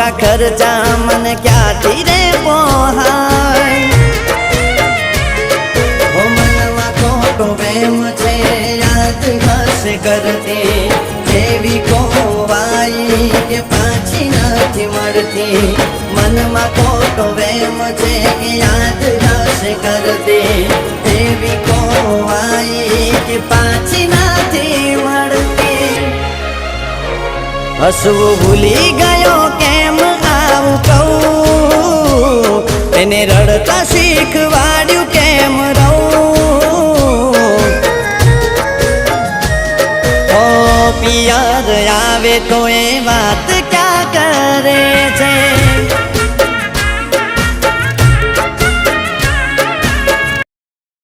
મોંઘા ખર્ચા મને ક્યાંથી રે પોહાય ઓ મનમાં ખોટો વેમ છે યાદ હશે કરતી એવી કોવાઈ કે પાછી નથી મળતી મનમાં ખોટો વેમ છે યાદ હશે કરતી એવી કોવાઈ કે પાછી નથી મળતી હસવું ભૂલી ગયો કેમ આવું કહું એને રડતા શીખવાડ્યું કેમ રહું ઓ પિયર આવે તો એ વાત ક્યાં કરે છે